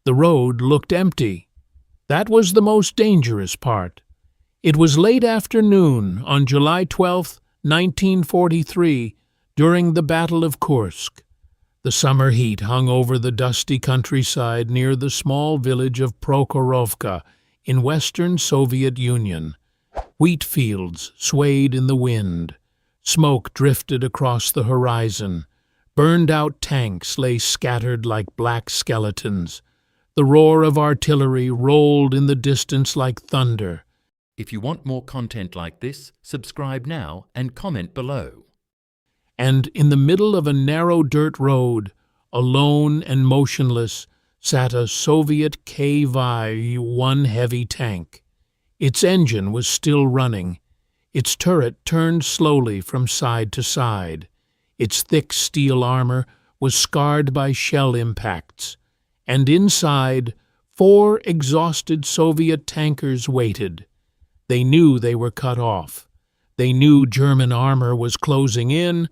The road looked empty. That was the most dangerous part. It was late afternoon on July 12, 1943, during the Battle of Kursk. The summer heat hung over the dusty countryside near the small village of Prokhorovka in western Soviet Union. Wheat fields swayed in the wind. Smoke drifted across the horizon. Burned-out tanks lay scattered like black skeletons. The roar of artillery rolled in the distance like thunder. If you want more content like this, subscribe now and comment below. And in the middle of a narrow dirt road, alone and motionless, sat a Soviet KV-1 heavy tank. Its engine was still running. Its turret turned slowly from side to side. Its thick steel armor was scarred by shell impacts. And inside, 4 exhausted Soviet tankers waited. They knew they were cut off. They knew German armor was closing in.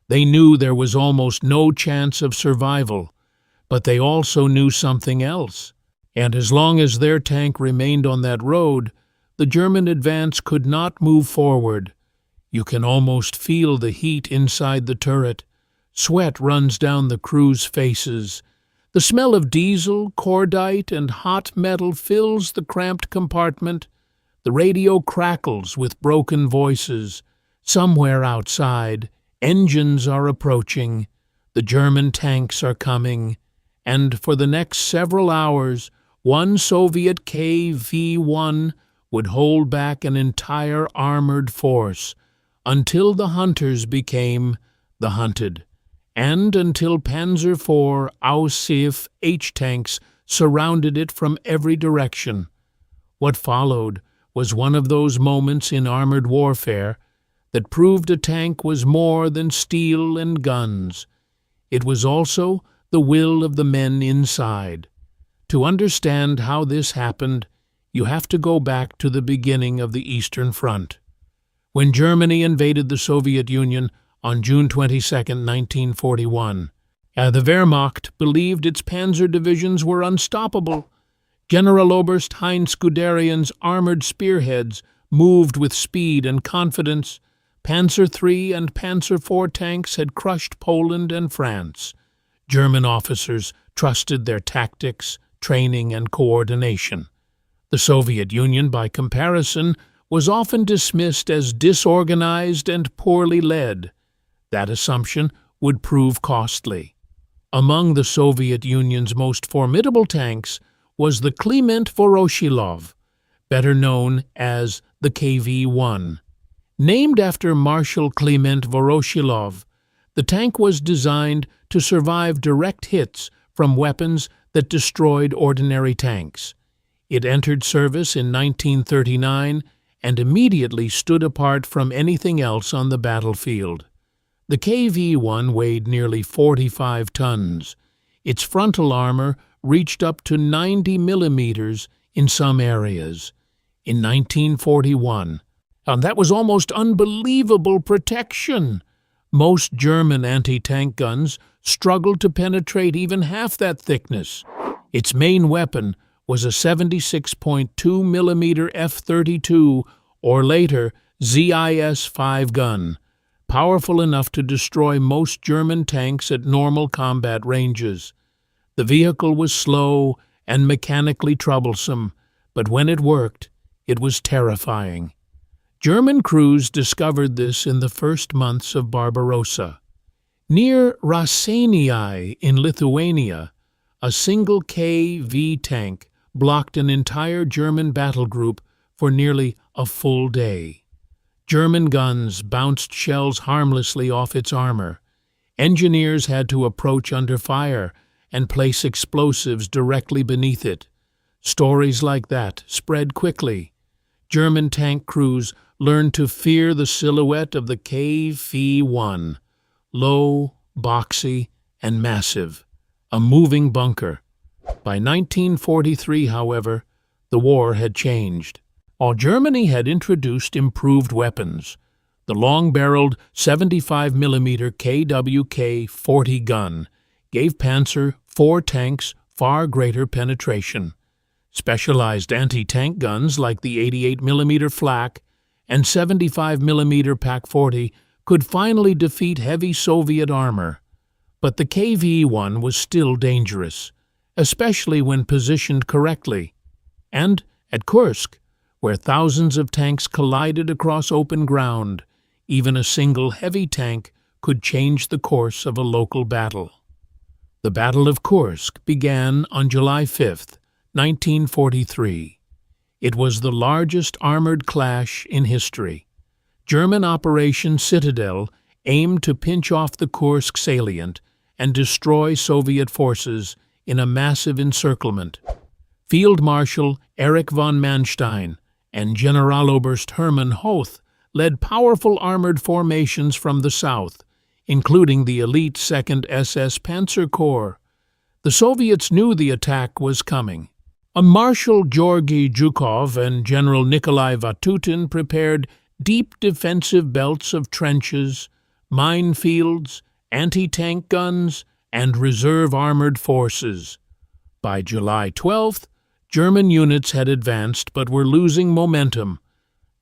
They knew there was almost no chance of survival. But they also knew something else. And as long as their tank remained on that road, the German advance could not move forward. You can almost feel the heat inside the turret. Sweat runs down the crew's faces. The smell of diesel, cordite, and hot metal fills the cramped compartment. The radio crackles with broken voices. Somewhere outside, engines are approaching. The German tanks are coming. And for the next several hours, one Soviet KV-1 would hold back an entire armored force until the hunters became the hunted, and until Panzer IV Ausf H-tanks surrounded it from every direction. What followed was one of those moments in armored warfare that proved a tank was more than steel and guns. It was also the will of the men inside. To understand how this happened, you have to go back to the beginning of the Eastern Front. When Germany invaded the Soviet Union on June 22, 1941, the Wehrmacht believed its panzer divisions were unstoppable. Generaloberst Heinz Guderian's armored spearheads moved with speed and confidence. Panzer III and Panzer IV tanks had crushed Poland and France. German officers trusted their tactics, training, and coordination. The Soviet Union, by comparison, was often dismissed as disorganized and poorly led. That assumption would prove costly. Among the Soviet Union's most formidable tanks was the Kliment Voroshilov, better known as the KV-1. Named after Marshal Kliment Voroshilov, the tank was designed to survive direct hits from weapons that destroyed ordinary tanks. It entered service in 1939 and immediately stood apart from anything else on the battlefield. The KV-1 weighed nearly 45 tons. Its frontal armor reached up to 90 millimeters in some areas. In 1941, and that was almost unbelievable protection. Most German anti-tank guns struggled to penetrate even half that thickness. Its main weapon was a 76.2 millimeter F-32 or later ZIS-5 gun, powerful enough to destroy most German tanks at normal combat ranges. The vehicle was slow and mechanically troublesome, but when it worked, it was terrifying. German crews discovered this in the first months of Barbarossa. Near Raseiniai in Lithuania, a single KV tank blocked an entire German battle group for nearly a full day. German guns bounced shells harmlessly off its armor. Engineers had to approach under fire and place explosives directly beneath it. Stories like that spread quickly. German tank crews learned to fear the silhouette of the KV-1, low, boxy, and massive, a moving bunker. By 1943, however, the war had changed. While Germany had introduced improved weapons, the long-barreled 75mm KWK-40 gun gave Panzer IV tanks far greater penetration. Specialized anti-tank guns like the 88mm flak and 75mm Pak-40 could finally defeat heavy Soviet armor. But the KV-1 was still dangerous, especially when positioned correctly. And at Kursk, where thousands of tanks collided across open ground, even a single heavy tank could change the course of a local battle. The Battle of Kursk began on July 5, 1943. It was the largest armored clash in history. German Operation Citadel aimed to pinch off the Kursk salient and destroy Soviet forces in a massive encirclement. Field Marshal Erich von Manstein and Generaloberst Hermann Hoth led powerful armored formations from the south, including the elite 2nd SS Panzer Corps. The Soviets knew the attack was coming. Marshal Georgy Zhukov and General Nikolai Vatutin prepared deep defensive belts of trenches, minefields, anti-tank guns, and reserve armored forces. By July 12th, German units had advanced but were losing momentum.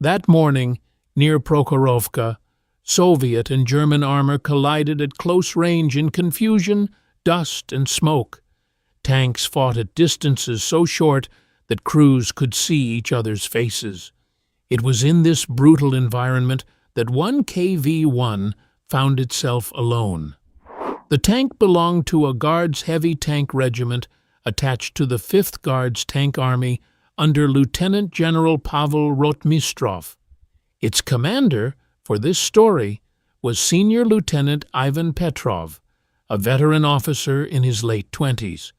That morning, near Prokhorovka, Soviet and German armor collided at close range in confusion, dust, and smoke. Tanks fought at distances so short that crews could see each other's faces. It was in this brutal environment that one KV-1 found itself alone. The tank belonged to a Guards Heavy Tank Regiment attached to the 5th Guards Tank Army under Lieutenant General Pavel Rotmistrov. Its commander, for this story, was Senior Lieutenant Ivan Petrov, a veteran officer in his late 20s.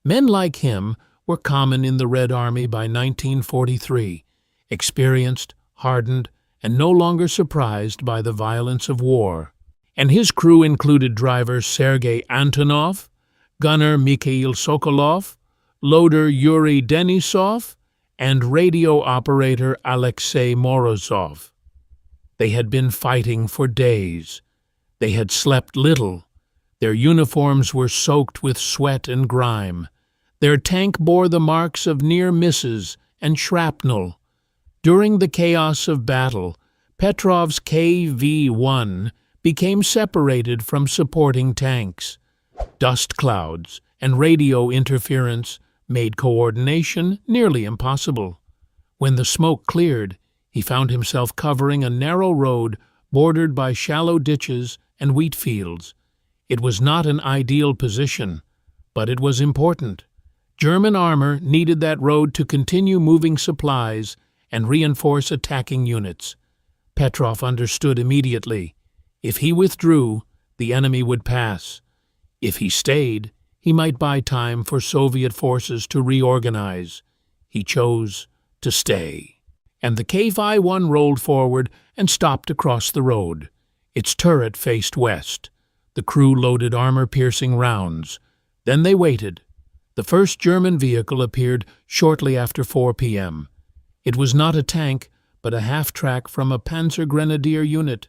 Men like him were common in the Red Army by 1943, experienced, hardened, and no longer surprised by the violence of war. And his crew included driver Sergei Antonov, gunner Mikhail Sokolov, loader Yuri Denisov, and radio operator Alexei Morozov. They had been fighting for days. They had slept little. Their uniforms were soaked with sweat and grime. Their tank bore the marks of near misses and shrapnel. During the chaos of battle, Petrov's KV-1 became separated from supporting tanks. Dust clouds and radio interference made coordination nearly impossible. When the smoke cleared, he found himself covering a narrow road bordered by shallow ditches and wheat fields. It was not an ideal position, but it was important. German armor needed that road to continue moving supplies and reinforce attacking units. Petrov understood immediately. If he withdrew, the enemy would pass. If he stayed, he might buy time for Soviet forces to reorganize. He chose to stay. And the KV-1 rolled forward and stopped across the road. Its turret faced west. The crew loaded armor-piercing rounds. Then they waited. The first German vehicle appeared shortly after 4 p.m. It was not a tank, but a half-track from a Panzer Grenadier unit.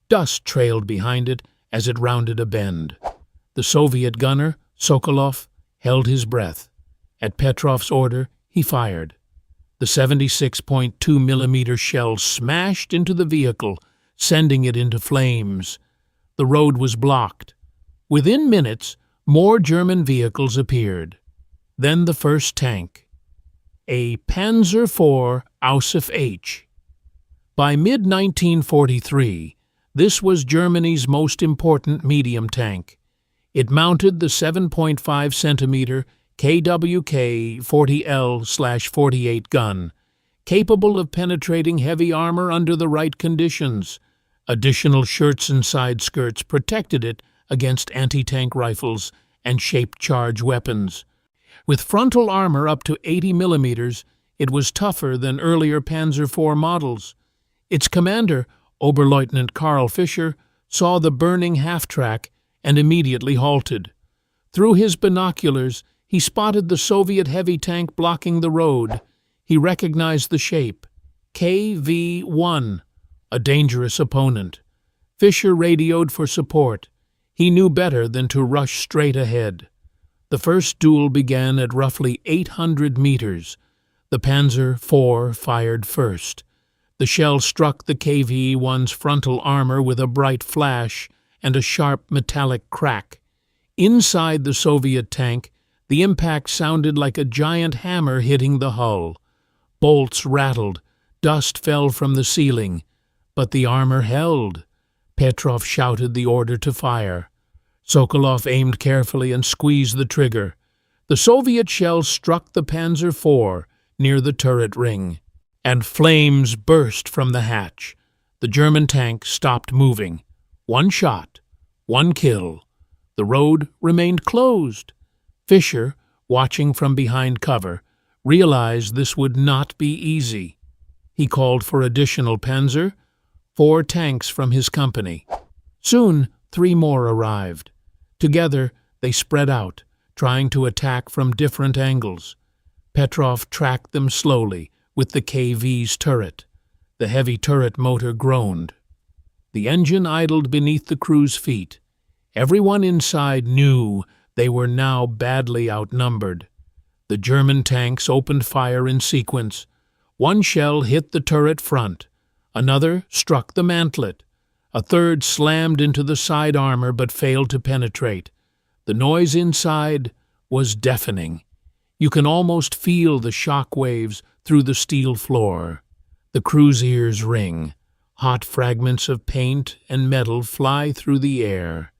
Dust trailed behind it as it rounded a bend. The Soviet gunner, Sokolov, held his breath. At Petrov's order, he fired. The 76.2mm shell smashed into the vehicle, sending it into flames. The road was blocked. Within minutes, more German vehicles appeared. Then the first tank, a Panzer IV Ausf H. By mid-1943, this was Germany's most important medium tank. It mounted the 7.5-centimeter KWK-40L/48 gun, capable of penetrating heavy armor under the right conditions. Additional shirts and side skirts protected it against anti-tank rifles and shaped-charge weapons. With frontal armor up to 80 millimeters, it was tougher than earlier Panzer IV models. Its commander, Oberleutnant Karl Fischer, saw the burning half-track and immediately halted. Through his binoculars, he spotted the Soviet heavy tank blocking the road. He recognized the shape. KV-1, a dangerous opponent. Fischer radioed for support. He knew better than to rush straight ahead. The first duel began at roughly 800 meters. The Panzer IV fired first. The shell struck the KV-1's frontal armor with a bright flash and a sharp metallic crack. Inside the Soviet tank, the impact sounded like a giant hammer hitting the hull. Bolts rattled, dust fell from the ceiling, but the armor held. Petrov shouted the order to fire. Sokolov aimed carefully and squeezed the trigger. The Soviet shell struck the Panzer IV near the turret ring, and flames burst from the hatch. The German tank stopped moving. One shot, one kill. The road remained closed. Fischer, watching from behind cover, realized this would not be easy. He called for additional Panzer, 4 tanks from his company. Soon, 3 more arrived. Together, they spread out, trying to attack from different angles. Petrov tracked them slowly with the KV's turret. The heavy turret motor groaned. The engine idled beneath the crew's feet. Everyone inside knew they were now badly outnumbered. The German tanks opened fire in sequence. One shell hit the turret front. Another struck the mantlet. A third slammed into the side armor but failed to penetrate. The noise inside was deafening. You can almost feel the shock waves through the steel floor. The crew's ears ring. Hot fragments of paint and metal fly through the air,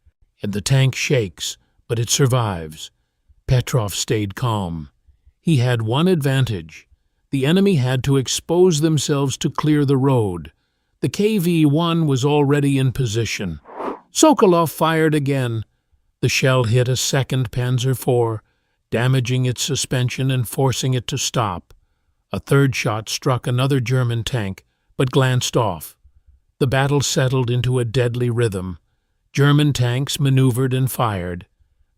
and the tank shakes, but it survives. Petrov stayed calm. He had one advantage. The enemy had to expose themselves to clear the road. The KV-1 was already in position. Sokolov fired again. The shell hit a second Panzer IV, damaging its suspension and forcing it to stop. A third shot struck another German tank, but glanced off. The battle settled into a deadly rhythm. German tanks maneuvered and fired.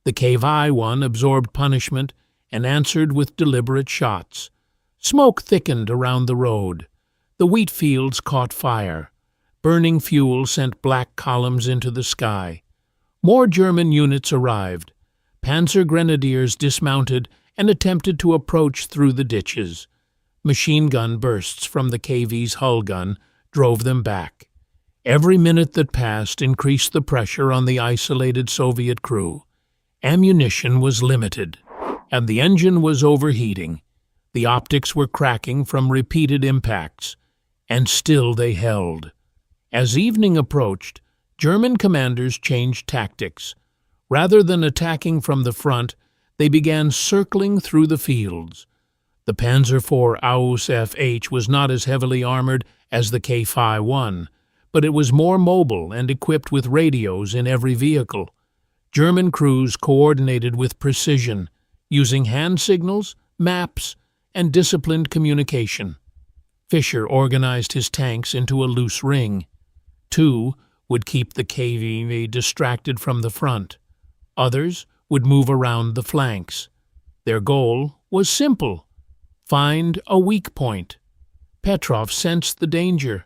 The KV-1 absorbed punishment and answered with deliberate shots. Smoke thickened around the road. The wheat fields caught fire. Burning fuel sent black columns into the sky. More German units arrived. Panzer grenadiers dismounted and attempted to approach through the ditches. Machine gun bursts from the KV's hull gun drove them back. Every minute that passed increased the pressure on the isolated Soviet crew. Ammunition was limited, and the engine was overheating. The optics were cracking from repeated impacts, and still they held. As evening approached, German commanders changed tactics. Rather than attacking from the front, they began circling through the fields. The Panzer IV Ausf was not as heavily armored as the KV-1, but it was more mobile and equipped with radios in every vehicle. German crews coordinated with precision, using hand signals, maps, and disciplined communication. Fischer organized his tanks into a loose ring. 2 would keep the KV distracted from the front. Others would move around the flanks. Their goal was simple: find a weak point. Petrov sensed the danger.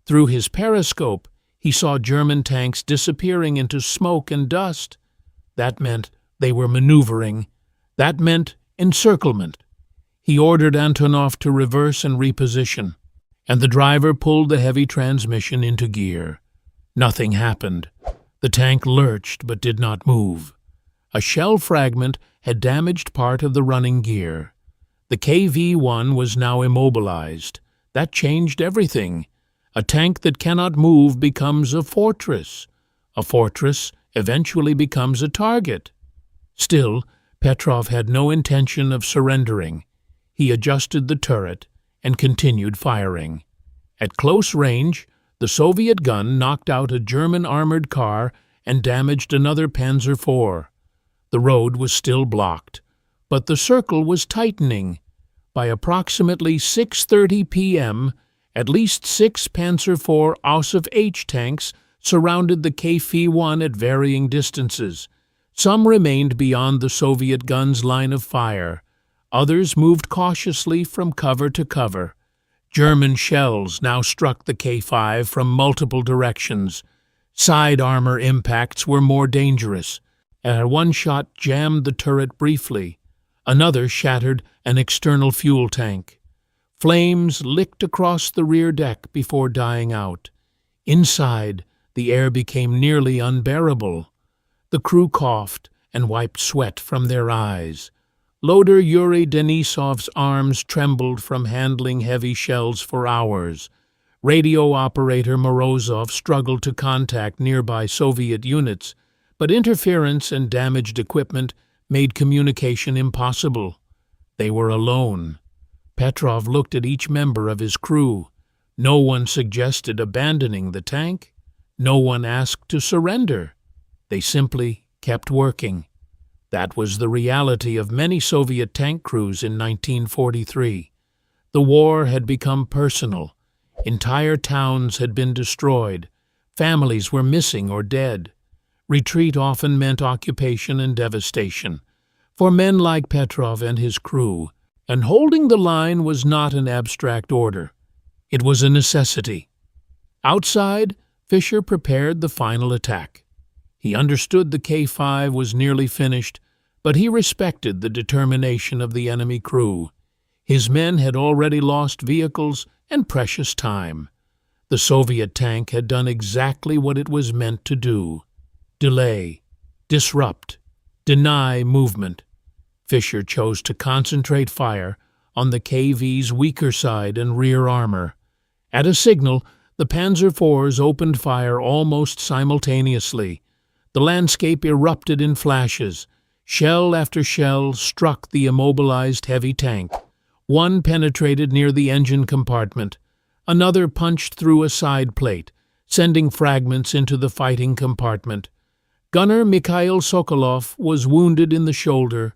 Through his periscope, he saw German tanks disappearing into smoke and dust. That meant they were maneuvering. That meant encirclement. He ordered Antonov to reverse and reposition, and the driver pulled the heavy transmission into gear. Nothing happened. The tank lurched but did not move. A shell fragment had damaged part of the running gear. The KV-1 was now immobilized. That changed everything. A tank that cannot move becomes a fortress. A fortress eventually becomes a target. Still, Petrov had no intention of surrendering. He adjusted the turret and continued firing. At close range, the Soviet gun knocked out a German armored car and damaged another Panzer IV. The road was still blocked, but the circle was tightening. By approximately 6:30 p.m., at least 6 Panzer IV Ausf tanks surrounded the KV-1 at varying distances. Some remained beyond the Soviet gun's line of fire. Others moved cautiously from cover to cover. German shells now struck the K5 from multiple directions. Side armor impacts were more dangerous. One shot jammed the turret briefly. Another shattered an external fuel tank. Flames licked across the rear deck before dying out. Inside, the air became nearly unbearable. The crew coughed and wiped sweat from their eyes. Loader Yuri Denisov's arms trembled from handling heavy shells for hours. Radio operator Morozov struggled to contact nearby Soviet units, but interference and damaged equipment made communication impossible. They were alone. Petrov looked at each member of his crew. No one suggested abandoning the tank. No one asked to surrender. They simply kept working. That was the reality of many Soviet tank crews in 1943. The war had become personal. Entire towns had been destroyed. Families were missing or dead. Retreat often meant occupation and devastation. For men like Petrov and his crew, and holding the line was not an abstract order. It was a necessity. Outside, Fischer prepared the final attack. He understood the K-5 was nearly finished, but he respected the determination of the enemy crew. His men had already lost vehicles and precious time. The Soviet tank had done exactly what it was meant to do: delay, disrupt, deny movement. Fischer chose to concentrate fire on the KV's weaker side and rear armor. At a signal, the Panzer IVs opened fire almost simultaneously. The landscape erupted in flashes. Shell after shell struck the immobilized heavy tank. One penetrated near the engine compartment. Another punched through a side plate, sending fragments into the fighting compartment. Gunner Mikhail Sokolov was wounded in the shoulder.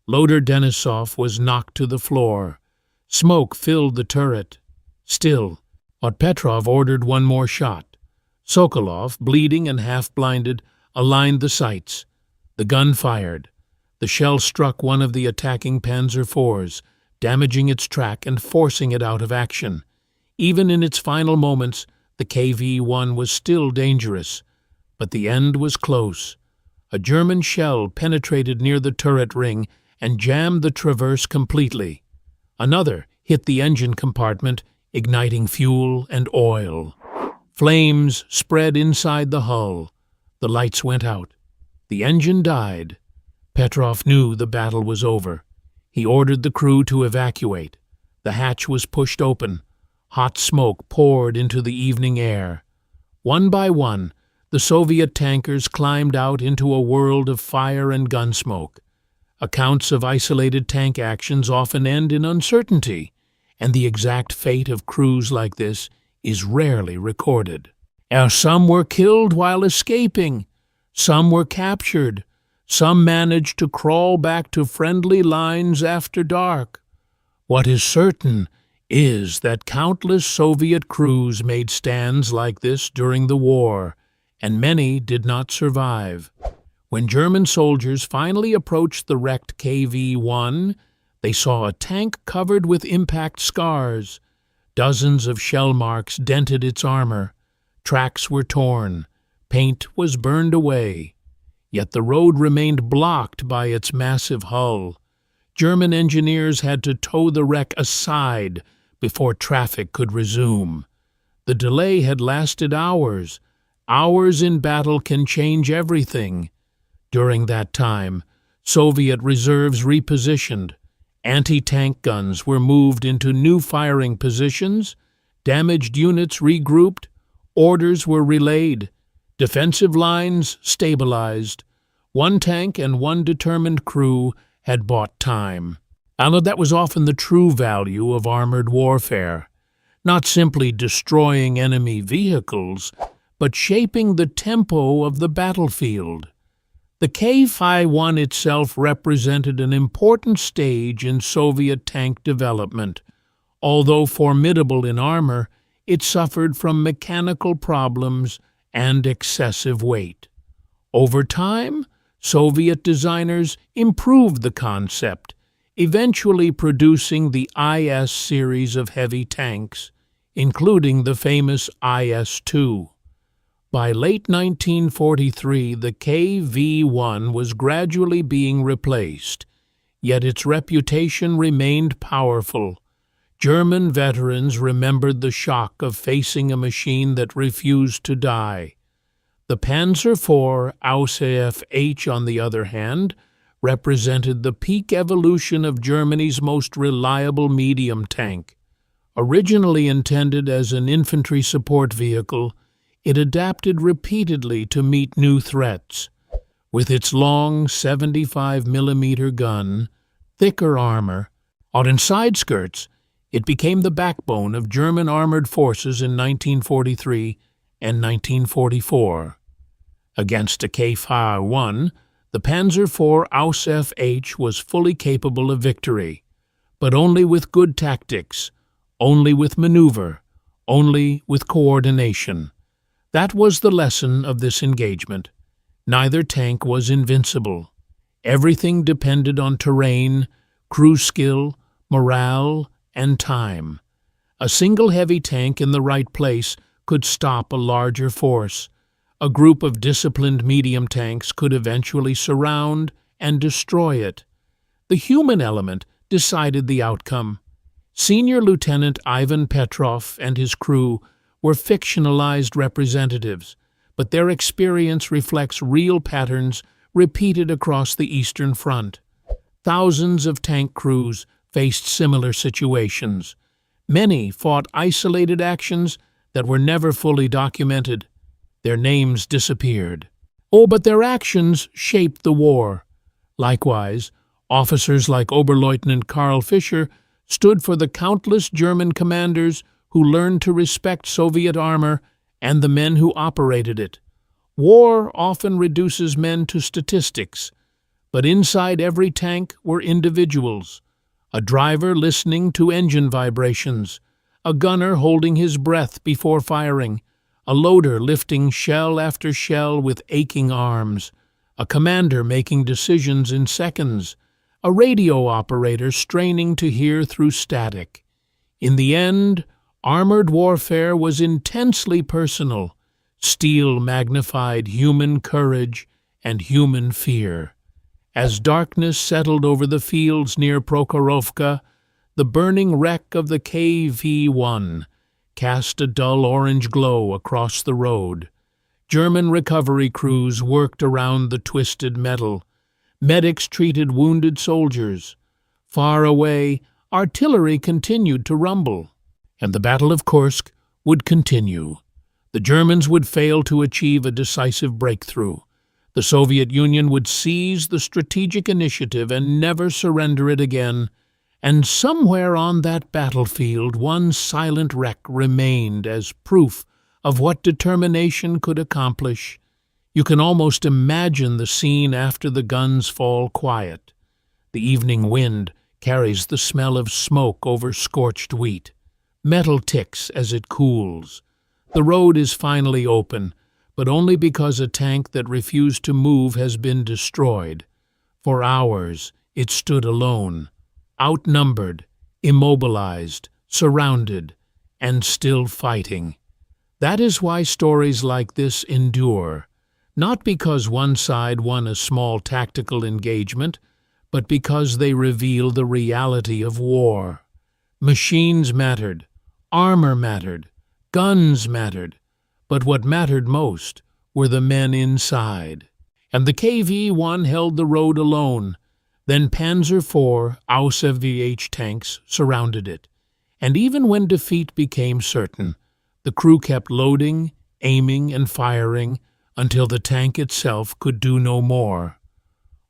Loader Denisov was knocked to the floor. Smoke filled the turret. Still, but Petrov ordered one more shot. Sokolov, bleeding and half-blinded, aligned the sights. The gun fired. The shell struck one of the attacking Panzer IVs, damaging its track and forcing it out of action. Even in its final moments, the KV-1 was still dangerous. But the end was close. A German shell penetrated near the turret ring and jammed the traverse completely. Another hit the engine compartment, igniting fuel and oil. Flames spread inside the hull. The lights went out. The engine died. Petrov knew the battle was over. He ordered the crew to evacuate. The hatch was pushed open. Hot smoke poured into the evening air. One by one, the Soviet tankers climbed out into a world of fire and gunsmoke. Accounts of isolated tank actions often end in uncertainty, and the exact fate of crews like this is rarely recorded. Some were killed while escaping. Some were captured. Some managed to crawl back to friendly lines after dark. What is certain is that countless Soviet crews made stands like this during the war, and many did not survive. When German soldiers finally approached the wrecked KV-1, they saw a tank covered with impact scars. Dozens of shell marks dented its armor. Tracks were torn. Paint was burned away. Yet the road remained blocked by its massive hull. German engineers had to tow the wreck aside before traffic could resume. The delay had lasted hours. Hours in battle can change everything. During that time, Soviet reserves repositioned. Anti-tank guns were moved into new firing positions. Damaged units regrouped. Orders were relayed. Defensive lines stabilized. One tank and one determined crew had bought time. And that was often the true value of armored warfare. Not simply destroying enemy vehicles, but shaping the tempo of the battlefield. The KV-1 itself represented an important stage in Soviet tank development. Although formidable in armor, it suffered from mechanical problems and excessive weight. Over time, Soviet designers improved the concept, eventually producing the IS series of heavy tanks, including the famous IS-2. By late 1943, the KV-1 was gradually being replaced, yet its reputation remained powerful. German veterans remembered the shock of facing a machine that refused to die. The Panzer IV Ausf, on the other hand, represented the peak evolution of Germany's most reliable medium tank. Originally intended as an infantry support vehicle, it adapted repeatedly to meet new threats. With its long 75mm gun, thicker armor, and side skirts, it became the backbone of German armored forces in 1943 and 1944. Against a KV-1, the Panzer IV Ausf was fully capable of victory, but only with good tactics, only with maneuver, only with coordination. That was the lesson of this engagement. Neither tank was invincible. Everything depended on terrain, crew skill, morale, and time. A single heavy tank in the right place could stop a larger force. A group of disciplined medium tanks could eventually surround and destroy it. The human element decided the outcome. Senior Lieutenant Ivan Petrov and his crew were fictionalized representatives, but their experience reflects real patterns repeated across the Eastern Front. Thousands of tank crews faced similar situations. Many fought isolated actions that were never fully documented. Their names disappeared. But their actions shaped the war. Likewise, officers like Oberleutnant Karl Fischer stood for the countless German commanders who learned to respect Soviet armor and the men who operated it. War often reduces men to statistics, but inside every tank were individuals. A driver listening to engine vibrations, a gunner holding his breath before firing, a loader lifting shell after shell with aching arms, a commander making decisions in seconds, a radio operator straining to hear through static. In the end, armored warfare was intensely personal. Steel magnified human courage and human fear. As darkness settled over the fields near Prokhorovka, the burning wreck of the KV-1 cast a dull orange glow across the road. German recovery crews worked around the twisted metal. Medics treated wounded soldiers. Far away, artillery continued to rumble. And the Battle of Kursk would continue. The Germans would fail to achieve a decisive breakthrough. The Soviet Union would seize the strategic initiative and never surrender it again. And somewhere on that battlefield, one silent wreck remained as proof of what determination could accomplish. You can almost imagine the scene after the guns fall quiet. The evening wind carries the smell of smoke over scorched wheat. Metal ticks as it cools. The road is finally open, but only because a tank that refused to move has been destroyed. For hours, it stood alone, outnumbered, immobilized, surrounded, and still fighting. That is why stories like this endure, not because one side won a small tactical engagement, but because they reveal the reality of war. Machines mattered, armor mattered, guns mattered, but what mattered most were the men inside. And the KV-1 held the road alone. Then Panzer IV Ausf tanks surrounded it. And even when defeat became certain, the crew kept loading, aiming, and firing until the tank itself could do no more.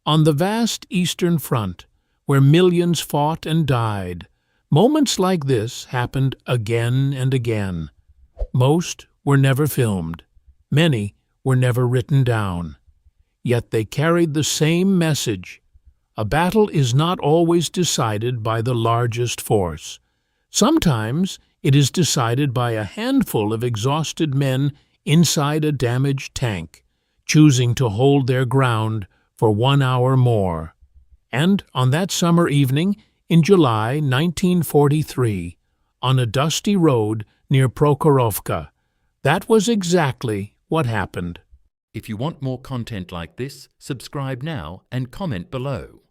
On the vast Eastern Front, where millions fought and died, moments like this happened again and again. Most were never filmed. Many were never written down. Yet they carried the same message. A battle is not always decided by the largest force. Sometimes it is decided by a handful of exhausted men inside a damaged tank, choosing to hold their ground for 1 hour more. And on that summer evening in July 1943, on a dusty road near Prokhorovka, that was exactly What happened? If you want more content like this, subscribe now and comment below.